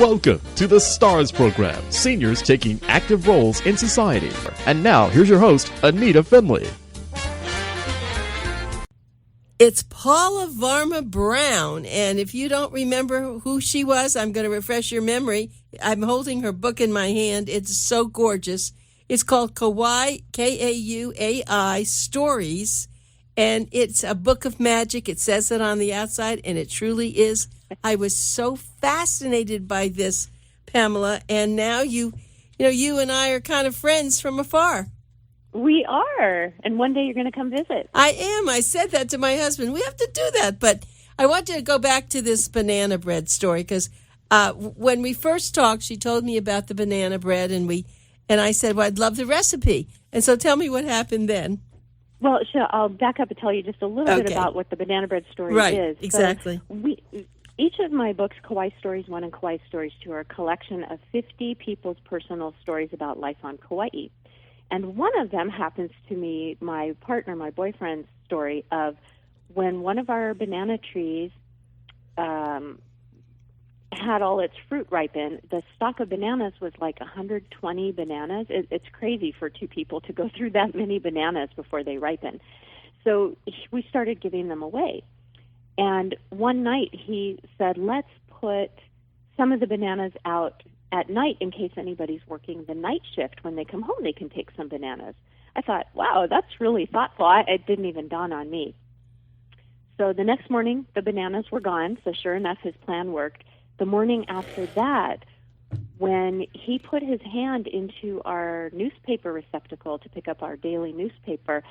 Welcome to the STARS program, seniors taking active roles in society. And now, here's your host, ANITA FINLEY. It's Pamela Varma Brown, and if you don't remember who she was, I'm going to refresh your memory. I'm holding her book in my hand. It's so gorgeous. It's called Kawaii, Kauai Stories, and it's a book of magic. It says it on the outside, and it truly is. I was so fascinated by this, Pamela, and now you and I are kind of friends from afar. We are, and one day you're going to come visit. I am. I said that to my husband. We have to do that, but I want you to go back to this banana bread story because when we first talked, she told me about the banana bread, and I said, well, I'd love the recipe. And so tell me what happened then. Well, I'll back up and tell you just a little bit about what the banana bread story is. Right, exactly. So each of my books, Kauai Stories 1 and Kauai Stories 2, are a collection of 50 people's personal stories about life on Kauai. And one of them happens to me, my partner, my boyfriend's story of when one of our banana trees had all its fruit ripen. The stock of bananas was like 120 bananas. It's crazy for two people to go through that many bananas before they ripen. So we started giving them away. And one night he said, let's put some of the bananas out at night in case anybody's working the night shift. When they come home, they can take some bananas. I thought, wow, that's really thoughtful. It didn't even dawn on me. So the next morning, the bananas were gone. So sure enough, his plan worked. The morning after that, when he put his hand into our newspaper receptacle to pick up our daily newspaper,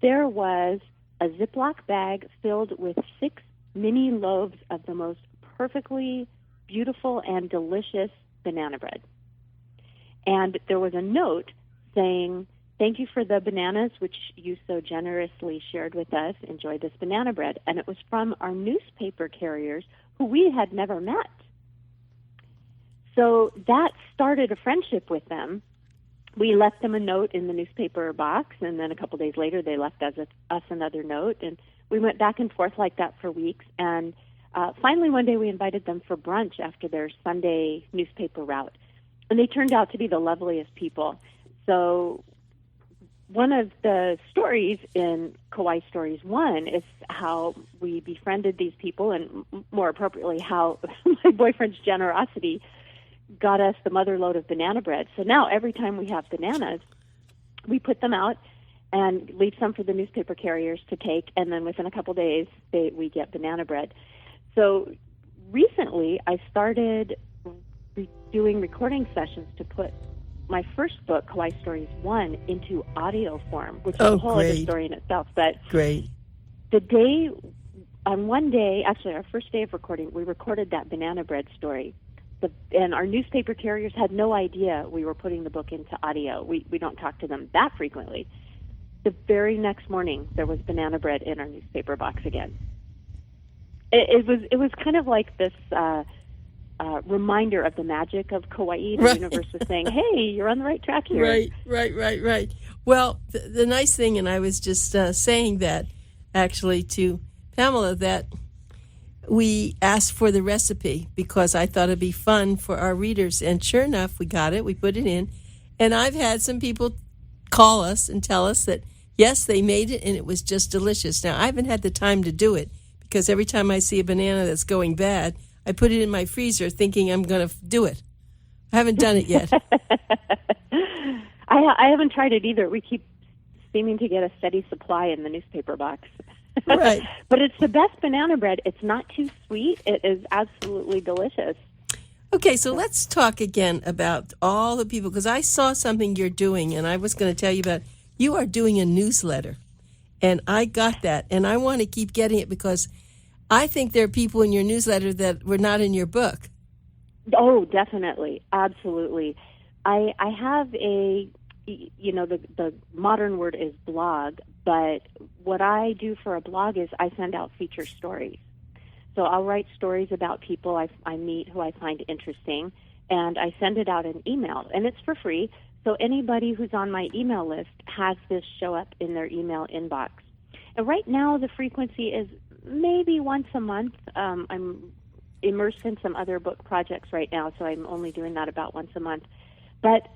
there was a Ziploc bag filled with 6 mini loaves of the most perfectly beautiful and delicious banana bread. And there was a note saying, thank you for the bananas, which you so generously shared with us. Enjoy this banana bread. And it was from our newspaper carriers who we had never met. So that started a friendship with them. We left them a note in the newspaper box, and then a couple days later they left us another note, and we went back and forth like that for weeks. And finally one day we invited them for brunch after their Sunday newspaper route, and they turned out to be the loveliest people. So one of the stories in Kauai Stories 1 is how we befriended these people, and more appropriately how my boyfriend's generosity got us the mother load of banana bread. So now every time we have bananas, we put them out and leave some for the newspaper carriers to take, and then within a couple days we get banana bread. So recently I started doing recording sessions to put my first book, Kauai Stories 1, into audio form, which is a whole other story in itself. But great. One day, actually our first day of recording, we recorded that banana bread story. And our newspaper carriers had no idea we were putting the book into audio. We don't talk to them that frequently. The very next morning, there was banana bread in our newspaper box again. It was kind of like this reminder of the magic of Kauai. The universe was saying, hey, you're on the right track here. Right. Well, the nice thing, and I was just saying that actually to Pamela, that we asked for the recipe because I thought it'd be fun for our readers. And sure enough, we got it. We put it in. And I've had some people call us and tell us that, yes, they made it and it was just delicious. Now, I haven't had the time to do it because every time I see a banana that's going bad, I put it in my freezer thinking I'm going to do it. I haven't done it yet. I haven't tried it either. We keep seeming to get a steady supply in the newspaper box. Right. But it's the best banana bread. It's not too sweet. It is absolutely delicious. Okay, so let's talk again about all the people, because I saw something you're doing, and I was going to tell you about, you are doing a newsletter, and I got that, and I want to keep getting it because I think there are people in your newsletter that were not in your book. Oh, definitely. Absolutely. I have the modern word is blog, but what I do for a blog is I send out feature stories. So I'll write stories about people I meet who I find interesting, and I send it out in email, and it's for free. So anybody who's on my email list has this show up in their email inbox. And right now the frequency is maybe once a month. I'm immersed in some other book projects right now, so I'm only doing that about once a month. But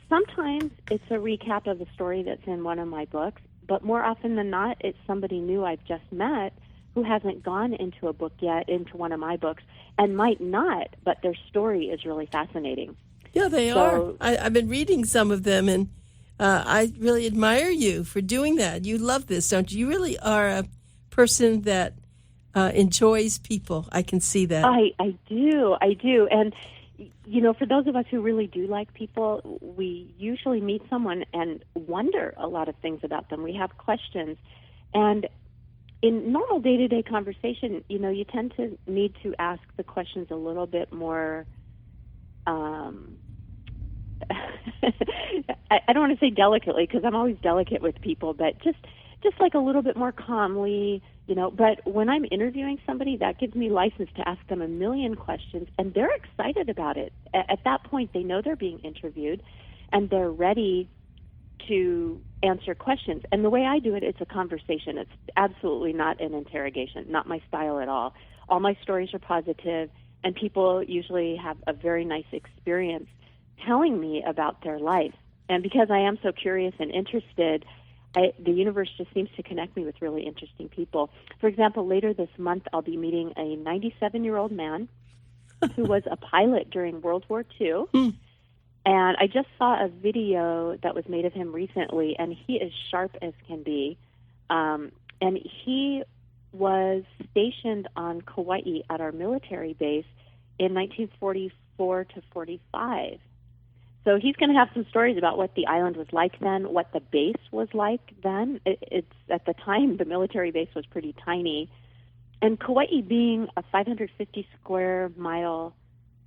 sometimes it's a recap of a story that's in one of my books, but more often than not, it's somebody new I've just met who hasn't gone into a book yet, into one of my books, and might not, but their story is really fascinating. Yeah, they are. I've been reading some of them, and I really admire you for doing that. You love this, don't you? You really are a person that enjoys people. I can see that. I do. And, you know, for those of us who really do like people, we usually meet someone and wonder a lot of things about them. We have questions. And in normal day-to-day conversation, you know, you tend to need to ask the questions a little bit more, I don't want to say delicately, because I'm always delicate with people, but just like a little bit more calmly, you know. But when I'm interviewing somebody, that gives me license to ask them a million questions, and they're excited about it. At that point, they know they're being interviewed, and they're ready to answer questions. And the way I do it, it's a conversation. It's absolutely not an interrogation, not my style at all. All my stories are positive, and people usually have a very nice experience telling me about their life. And because I am so curious and interested, the universe just seems to connect me with really interesting people. For example, later this month, I'll be meeting a 97-year-old man who was a pilot during World War II. And I just saw a video that was made of him recently, and he is sharp as can be. And he was stationed on Kauai at our military base in 1944 to 45. So he's going to have some stories about what the island was like then, what the base was like then. It's at the time, the military base was pretty tiny. And Kauai being a 550 square mile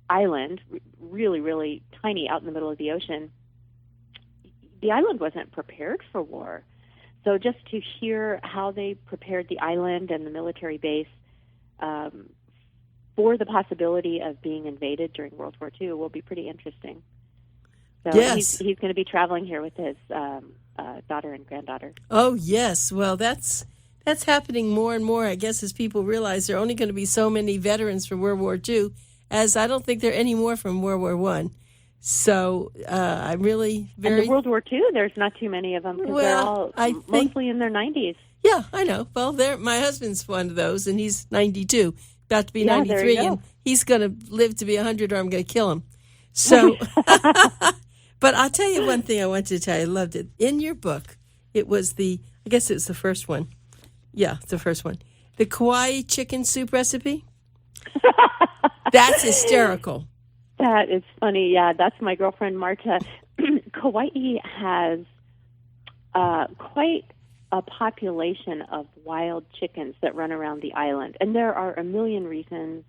island, really, really tiny out in the middle of the ocean, the island wasn't prepared for war. So just to hear how they prepared the island and the military base for the possibility of being invaded during World War II will be pretty interesting. So yes. He's going to be traveling here with his daughter and granddaughter. Oh, yes. Well, that's happening more and more, I guess, as people realize there are only going to be so many veterans from World War II, as I don't think there are any more from World War I. So I'm really very... And World War II, there's not too many of them, because they're all mostly in their 90s. Yeah, I know. Well, my husband's one of those, and he's 92, about to be 93, and he's going to live to be 100 or I'm going to kill him. So... But I'll tell you one thing I wanted to tell you. I loved it. In your book, it was I guess it was the first one. Yeah, the first one. The Kawaii chicken soup recipe. That's hysterical. That is funny. Yeah, that's my girlfriend, Marta. Kauai has quite a population of wild chickens that run around the island. And there are a million reasons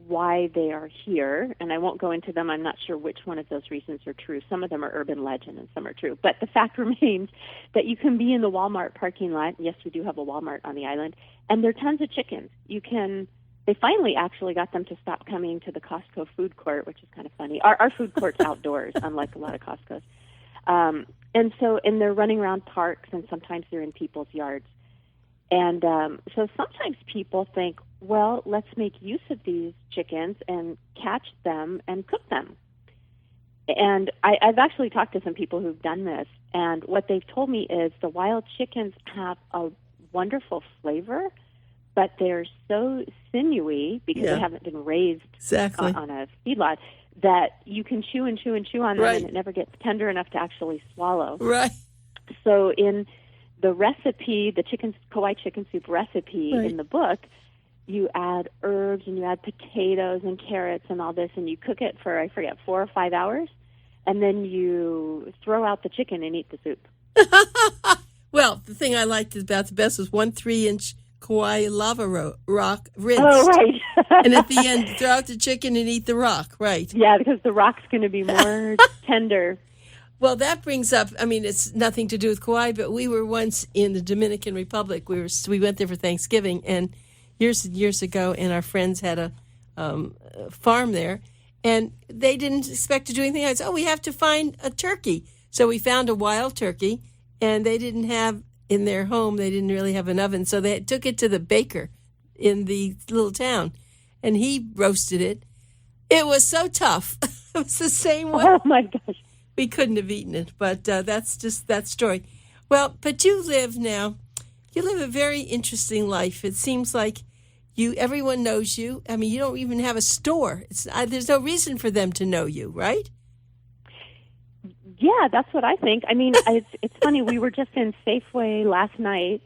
why they are here, and I won't go into them. I'm not sure which one of those reasons are true. Some of them are urban legend and some are true. But the fact remains that you can be in the Walmart parking lot. Yes, we do have a Walmart on the island, and there are tons of chickens. They finally actually got them to stop coming to the Costco food court, which is kind of funny. Our food court's outdoors, unlike a lot of Costco's. And they're running around parks, and sometimes they're in people's yards. And so sometimes people think, well, let's make use of these chickens and catch them and cook them. And I've actually talked to some people who've done this, and what they've told me is the wild chickens have a wonderful flavor, but they're so sinewy because they haven't been raised on a feedlot that you can chew and chew and chew on them, and it never gets tender enough to actually swallow. Right. So in the recipe, the Kauai chicken soup recipe in the book, you add herbs and you add potatoes and carrots and all this, and you cook it for, 4 or 5 hours, and then you throw out the chicken and eat the soup. Well, the thing I liked about the best was 1 3-inch Kauai lava rock rinsed. Oh, right. And at the end, throw out the chicken and eat the rock, right? Yeah, because the rock's going to be more tender. Well, that brings up, it's nothing to do with Kauai, but we were once in the Dominican Republic. We went there for Thanksgiving, and years and years ago, and our friends had a farm there, and they didn't expect to do anything else. We have to find a turkey. So we found a wild turkey, and they didn't have, in their home, they didn't really have an oven, so they took it to the baker in the little town. and he roasted it. It was so tough. It was the same way. Oh, my gosh. We couldn't have eaten it, but that's just that story. Well, but you live a very interesting life. It seems like everyone knows you. I mean, you don't even have a store. There's no reason for them to know you, right? Yeah, that's what I think. I mean, it's funny. We were just in Safeway last night,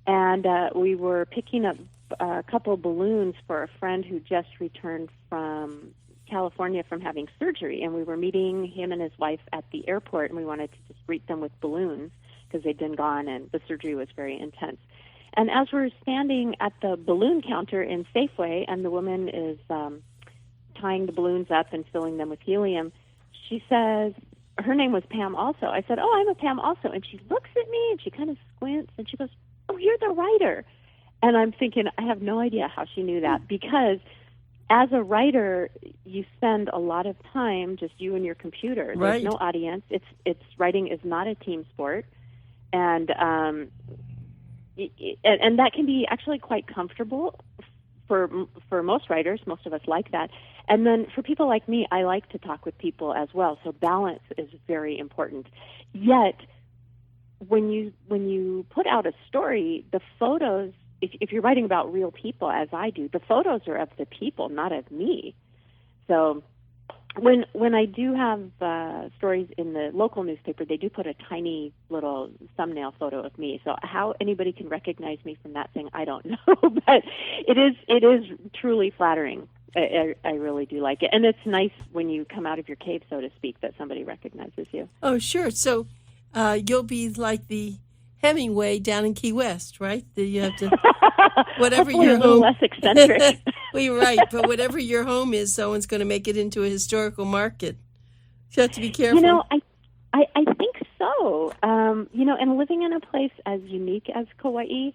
and we were picking up a couple of balloons for a friend who just returned from California from having surgery, and we were meeting him and his wife at the airport, and we wanted to just greet them with balloons because they'd been gone and the surgery was very intense. And as we're standing at the balloon counter in Safeway, and the woman is tying the balloons up and filling them with helium, she says, her name was Pam also. I said, "Oh, I'm a Pam also." And she looks at me and she kind of squints and she goes, "Oh, you're the writer." And I'm thinking, I have no idea how she knew that, because as a writer, you spend a lot of time just you and your computer. Right. There's no audience. It's writing is not a team sport, and that can be actually quite comfortable for most writers. Most of us like that. And then for people like me, I like to talk with people as well. So balance is very important. Yet, when you put out a story, the photos, if you're writing about real people, as I do, the photos are of the people, not of me. So when I do have stories in the local newspaper, they do put a tiny little thumbnail photo of me. So how anybody can recognize me from that thing, I don't know. But it is truly flattering. I really do like it. And it's nice when you come out of your cave, so to speak, that somebody recognizes you. Oh, sure. So you'll be like the Hemingway down in Key West, right? You have to, whatever your a little home, less eccentric. well, you're right, but whatever your home is, someone's going to make it into a historical market. You have to be careful. You know, I think so. And living in a place as unique as Kauai,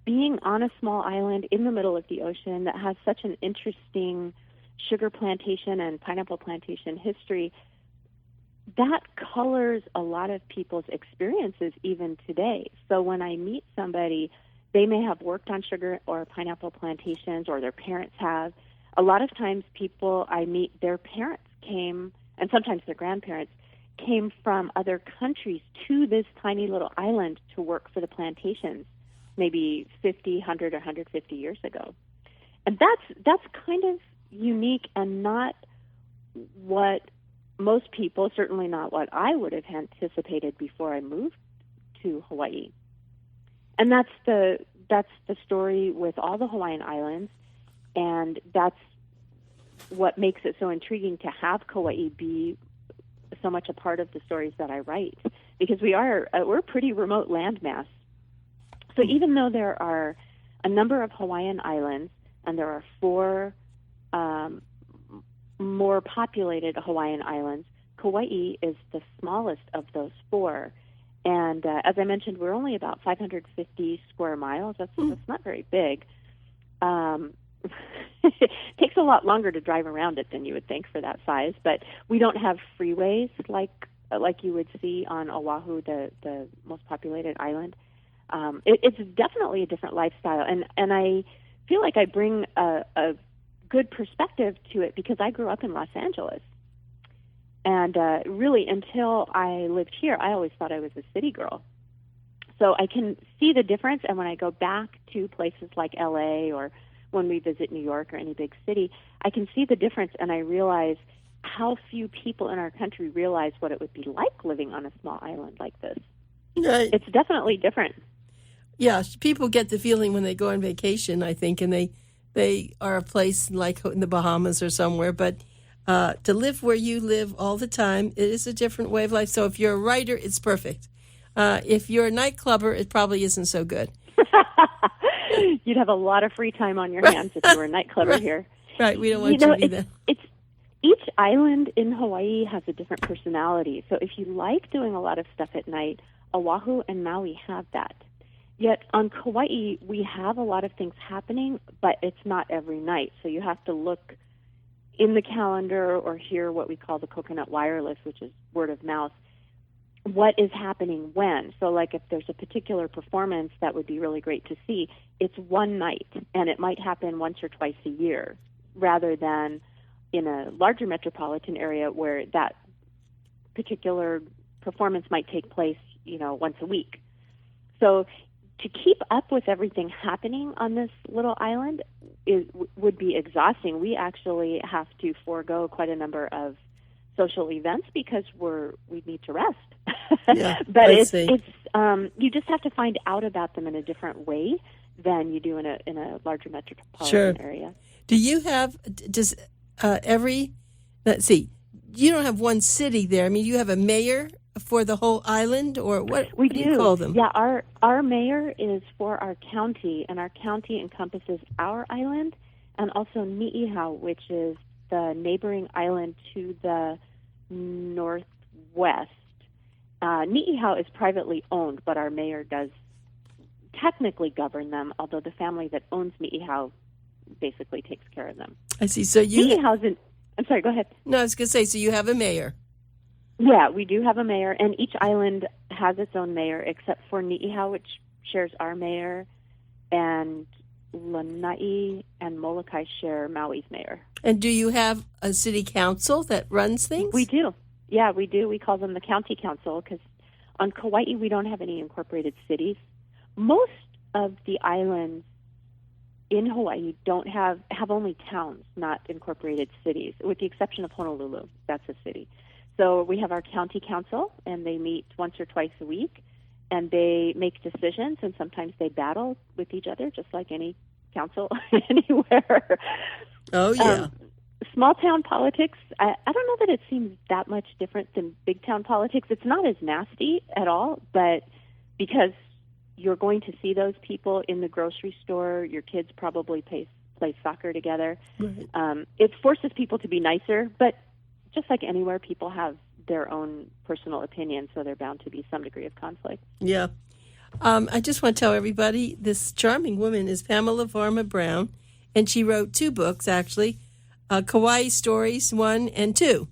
being on a small island in the middle of the ocean that has such an interesting sugar plantation and pineapple plantation history, that colors a lot of people's experiences even today. So when I meet somebody, they may have worked on sugar or pineapple plantations, or their parents have. A lot of times people I meet, their parents came, and sometimes their grandparents, came from other countries to this tiny little island to work for the plantations, maybe 50, 100, or 150 years ago. And that's kind of unique and not what most people, certainly not what I would have anticipated before I moved to Hawaii. And that's the story with all the Hawaiian Islands, and that's what makes it so intriguing to have Kauai be so much a part of the stories that I write, because we're a pretty remote landmass. So even though there are a number of Hawaiian islands, and there are 4 more populated Hawaiian islands, Kauai is the smallest of those 4. And as I mentioned, we're only about 550 square miles. That's not very big. It takes a lot longer to drive around it than you would think for that size. But we don't have freeways like you would see on Oahu, the most populated island. It's definitely a different lifestyle, and I feel like I bring a good perspective to it because I grew up in Los Angeles. And really, until I lived here, I always thought I was a city girl. So I can see the difference, and when I go back to places like L.A. or when we visit New York or any big city, I can see the difference, and I realize how few people in our country realize what it would be like living on a small island like this. Right. It's definitely different. Yeah, people get the feeling when they go on vacation, I think, and they are a place like in the Bahamas or somewhere, but to live where you live all the time, it is a different way of life. So if you're a writer, it's perfect. If you're a nightclubber, it probably isn't so good. You'd have a lot of free time on your hands if you were a nightclubber here. Right, we don't want you to be that. Each island in Hawaii has a different personality. So if you like doing a lot of stuff at night, Oahu and Maui have that. Yet on Kauai, we have a lot of things happening, but it's not every night. So you have to look in the calendar or hear what we call the coconut wireless, which is word of mouth. what is happening when. So like if there's a particular performance that would be really great to see, it's one night, and it might happen once or twice a year rather than in a larger metropolitan area where that particular performance might take place, once a week. So to keep up with everything happening on this little island would be exhausting. We actually have to forego quite a number of social events because we need to rest. Yeah, but I it's see. you just have to find out about them in a different way than you do in a larger metropolitan Sure. area. Do you have, let's see, you don't have one city there. I mean, you have a mayor for the whole island, or what We do you call them? Yeah, our mayor is for our county, and our county encompasses our island and also Ni'ihau, which is the neighboring island to the northwest. Ni'ihau is privately owned, but our mayor does technically govern them, although the family that owns Ni'ihau basically takes care of them. I see. So you... Ni'ihau's I'm sorry, go ahead. No, I was going to say, so you have a mayor. Yeah, we do have a mayor, and each island has its own mayor, except for Ni'ihau, which shares our mayor, and Lanai and Molokai share Maui's mayor. And do you have a city council that runs things? We do. Yeah, we do. We call them the county council because on Kauai we don't have any incorporated cities. Most of the islands in Hawaii don't have only towns, not incorporated cities, with the exception of Honolulu. That's a city. So we have our county council, and they meet once or twice a week, and they make decisions, and sometimes they battle with each other, just like any council anywhere. Oh, yeah. Small town politics, I don't know that it seems that much different than big town politics. It's not as nasty at all, but because you're going to see those people in the grocery store, your kids probably play soccer together. Right. It forces people to be nicer, but just like anywhere, people have their own personal opinions, so they're bound to be some degree of conflict. Yeah. I just want to tell everybody this charming woman is Pamela Varma Brown, and she wrote 2 books, actually, Kawaii Stories 1 and 2.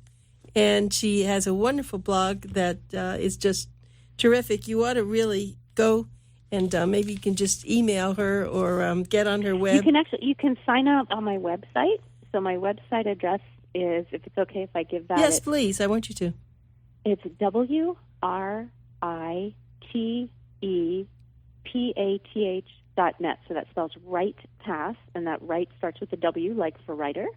And she has a wonderful blog that is just terrific. You ought to really go and maybe you can just email her or get on her web. You can sign up on my website. So my website address is, if it's okay if I give that. Yes, please. I want you to. It's WRITEPATH.net. So that spells Right Path, and that right starts with a W, like for writer.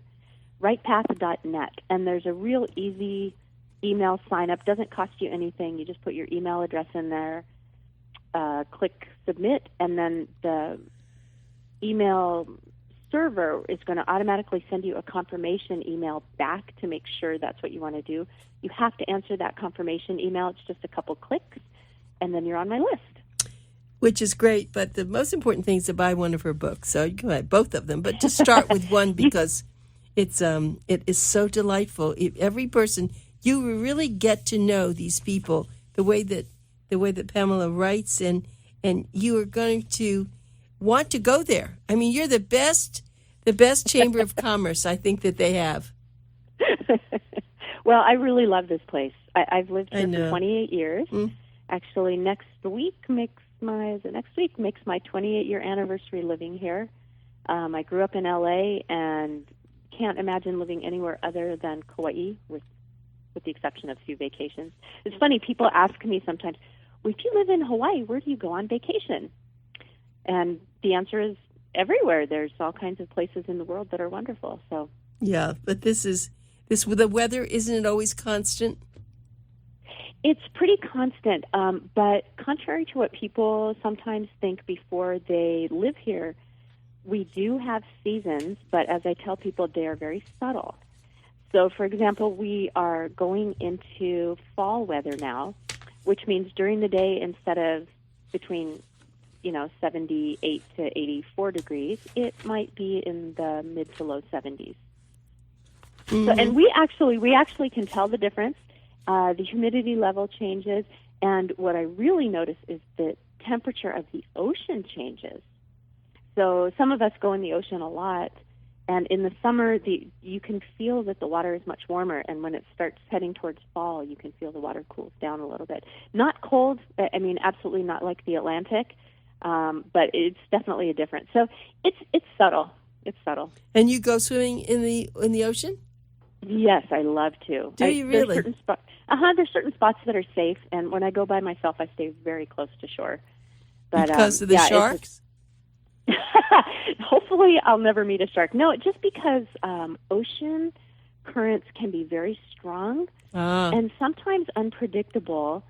RightPath.net. And there's a real easy email sign up. Doesn't cost you anything. You just put your email address in there, click submit, and then the email server is going to automatically send you a confirmation email back to make sure that's what you want to do. You have to answer that confirmation email. It's just a couple clicks, and then you're on my list. Which is great, but the most important thing is to buy one of her books. So you can buy both of them, but just start with one because it is so delightful. Every person, you really get to know these people the way that Pamela writes, and you are going to want to go there. I mean, you're the best chamber of commerce I think that they have. Well, I really love this place. I've lived here for 28 years. Mm. Actually, next week makes my 28-year anniversary living here. I grew up in LA and can't imagine living anywhere other than Kauai, with the exception of a few vacations. It's funny, people ask me sometimes, well, if you live in Hawaii, where do you go on vacation? And the answer is everywhere. There's all kinds of places in the world that are wonderful. So yeah, but the weather, isn't it always constant? It's pretty constant, but contrary to what people sometimes think before they live here, we do have seasons, but as I tell people, they are very subtle. So, for example, we are going into fall weather now, which means during the day, instead of between 78 to 84 degrees, it might be in the mid to low 70s. Mm-hmm. So, and we actually can tell the difference. The humidity level changes, and what I really notice is the temperature of the ocean changes. So some of us go in the ocean a lot, And in the summer, you can feel that the water is much warmer, and when it starts heading towards fall, you can feel the water cools down a little bit. Not cold, I mean, absolutely not like the Atlantic, but it's definitely a difference. So it's subtle. It's subtle. And you go swimming in the ocean? Yes, I love to. Do you really? There's certain spots that are safe, and when I go by myself, I stay very close to shore. But, because of the sharks? Hopefully I'll never meet a shark. No, just because ocean currents can be very strong and sometimes unpredictable.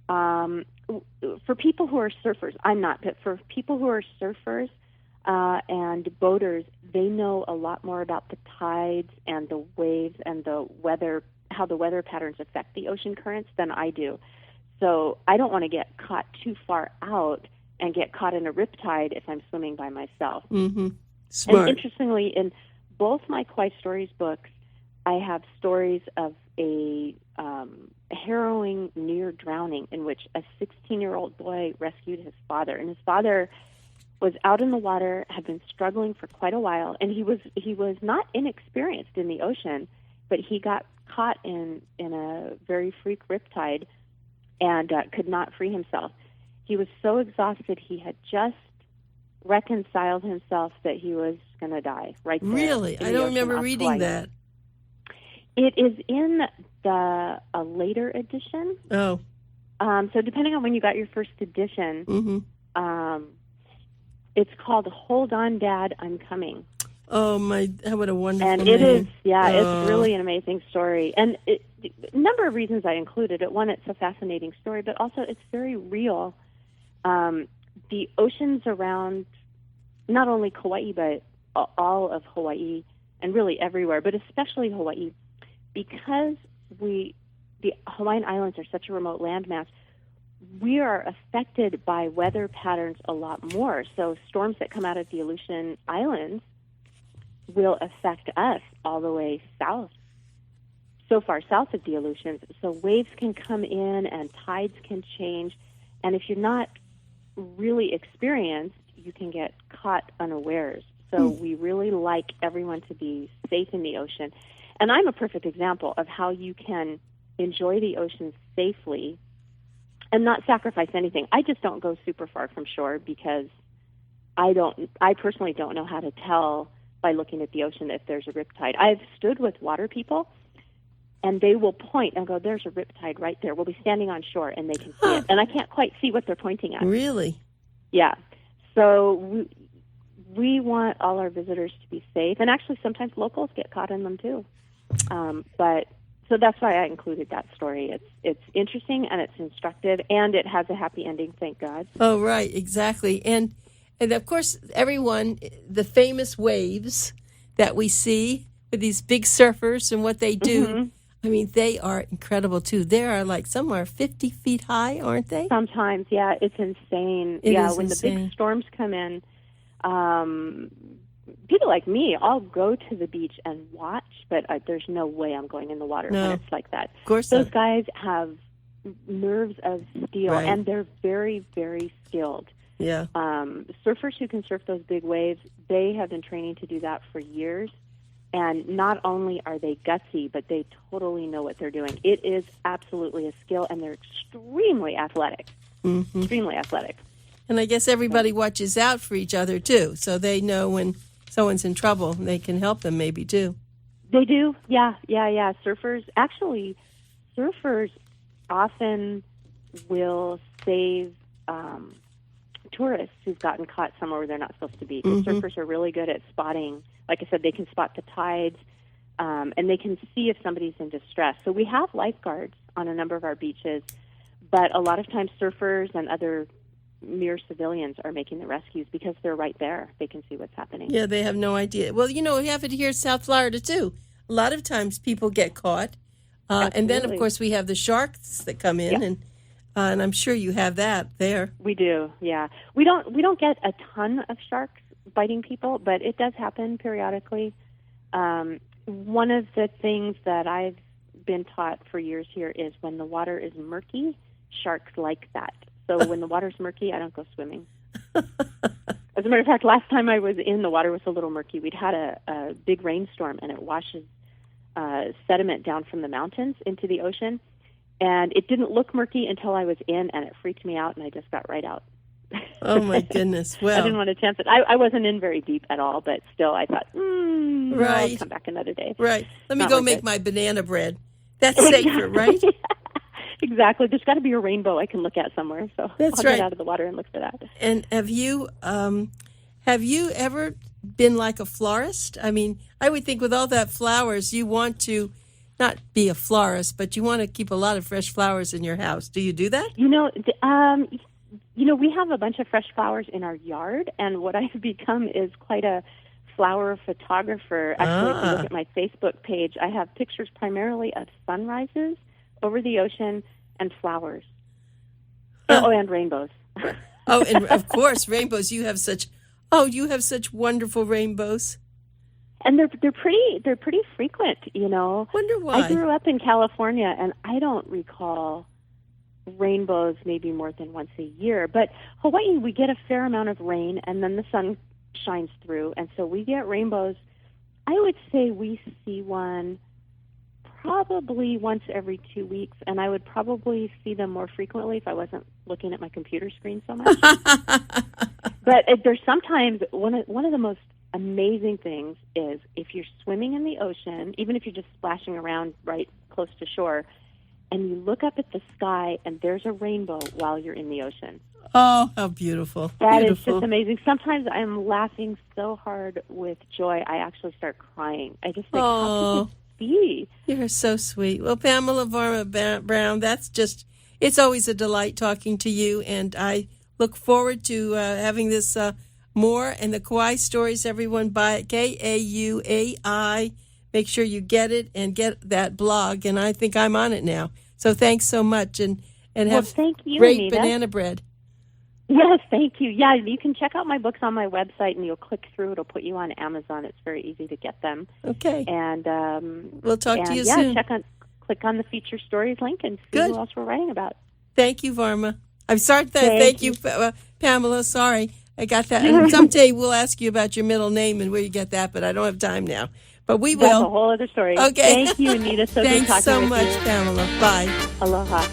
For people who are surfers, I'm not, but for people who are surfers and boaters, they know a lot more about the tides and the waves and the weather, how the weather patterns affect the ocean currents than I do. So I don't want to get caught too far out and get caught in a riptide if I'm swimming by myself. Mm-hmm. Smart. And interestingly, in both my Kauai Stories books, I have stories of a harrowing near drowning in which a 16-year-old boy rescued his father. And his father was out in the water, had been struggling for quite a while, and he was not inexperienced in the ocean, but he got caught in a very freak riptide and could not free himself. He was so exhausted, he had just reconciled himself that he was going to die right there. Really? I don't remember reading that. It is in a later edition. Oh. So depending on when you got your first edition, it's called Hold On, Dad, I'm Coming. Oh, what a wonderful name. And it is, it's really an amazing story. And a number of reasons I included it. One, it's a fascinating story, but also it's very real. The oceans around not only Kauai, but all of Hawaii, and really everywhere, but especially Hawaii, because the Hawaiian Islands are such a remote landmass, we are affected by weather patterns a lot more. So storms that come out of the Aleutian Islands will affect us all the way south, so far south of the Aleutians. So waves can come in and tides can change. And if you're not really experienced, you can get caught unawares. So we really like everyone to be safe in the ocean. And I'm a perfect example of how you can enjoy the ocean safely and not sacrifice anything. I just don't go super far from shore because I personally don't know how to tell by looking at the ocean if there's a riptide. I've stood with water people, and they will point and go, there's a riptide right there. We'll be standing on shore, and they can see it. And I can't quite see what they're pointing at. Really? Yeah. So we want all our visitors to be safe. And actually, sometimes locals get caught in them, too. So that's why I included that story. It's interesting, and it's instructive, and it has a happy ending, thank God. Oh, right, exactly. And of course, everyone, the famous waves that we see with these big surfers and what they do, I mean, they are incredible, too. They are like somewhere 50 feet high, aren't they? Sometimes, yeah, it's insane. When the big storms come in, people like me, I'll go to the beach and watch, but there's no way I'm going in the water when it's like that. Of course those guys have nerves of steel, right. And they're very, very skilled. Yeah. Surfers who can surf those big waves, they have been training to do that for years. And not only are they gutsy, but they totally know what they're doing. It is absolutely a skill, and they're extremely athletic. Extremely athletic. And I guess everybody watches out for each other, too, so they know when someone's in trouble. They can help them maybe, too. They do, yeah. Surfers often will save tourists who've gotten caught somewhere where they're not supposed to be. Surfers are really good at spotting. Like I said, they can spot the tides, and they can see if somebody's in distress. So we have lifeguards on a number of our beaches, but a lot of times surfers and other mere civilians are making the rescues because they're right there. They can see what's happening. Yeah, they have no idea. Well, we have it here in South Florida, too. A lot of times people get caught. And then, of course, we have the sharks that come in, and I'm sure you have that there. We do, yeah. We don't get a ton of sharks biting people, but it does happen periodically. One of the things that I've been taught for years here is when the water is murky, sharks like that. So when the water's murky, I don't go swimming. As a matter of fact, last time I was in, the water was a little murky. We'd had a big rainstorm, and it washes sediment down from the mountains into the ocean. And it didn't look murky until I was in, and it freaked me out, and I just got right out. Oh, my goodness. Well, I didn't want to chance it. I wasn't in very deep at all, but still I thought, right. I'll come back another day. Right. Let me Not go worth make it. my banana bread. That's safer, right? Exactly. There's got to be a rainbow I can look at somewhere, so That's I'll right. get out of the water and look for that. And have you ever been like a florist? I mean, I would think with all that flowers, you want to not be a florist, but you want to keep a lot of fresh flowers in your house. Do you do that? We have a bunch of fresh flowers in our yard, and what I've become is quite a flower photographer. Actually, if you look at my Facebook page, I have pictures primarily of sunrises over the ocean and flowers. And rainbows. Oh, and of course, rainbows. You have such wonderful rainbows. And they're pretty frequent, Wonder why. I grew up in California, and I don't recall rainbows maybe more than once a year. But Hawaii, we get a fair amount of rain, and then the sun shines through, and so we get rainbows. I would say we see one probably once every 2 weeks, and I would probably see them more frequently if I wasn't looking at my computer screen so much. But there's sometimes one of the most amazing things is if you're swimming in the ocean, even if you're just splashing around right close to shore, and you look up at the sky and there's a rainbow while you're in the ocean. Oh, how beautiful. That is just amazing. Sometimes I'm laughing so hard with joy, I actually start crying. I just think, how could this be? You're so sweet. Well, Pamela Varma Brown, it's always a delight talking to you, and I look forward to having this more. And the Kauai stories, everyone, buy it, Kauai. Make sure you get it and get that blog, and I think I'm on it now. So thanks so much, and have thank you, great Anita. banana bread. Yes, thank you. Yeah, you can check out my books on my website, and you'll click through. It'll put you on Amazon. It's very easy to get them. Okay. And we'll talk to you soon. Click on the feature stories link and see Good. who else we're writing about. Thank you, Varma. I'm sorry. Thank you, Pamela. Sorry, I got that. And someday we'll ask you about your middle name and where you get that, but I don't have time now. But we will. That's a whole other story. Okay. Thank you, Anita. So good Thanks talking so with much, you. Pamela. Bye. Aloha.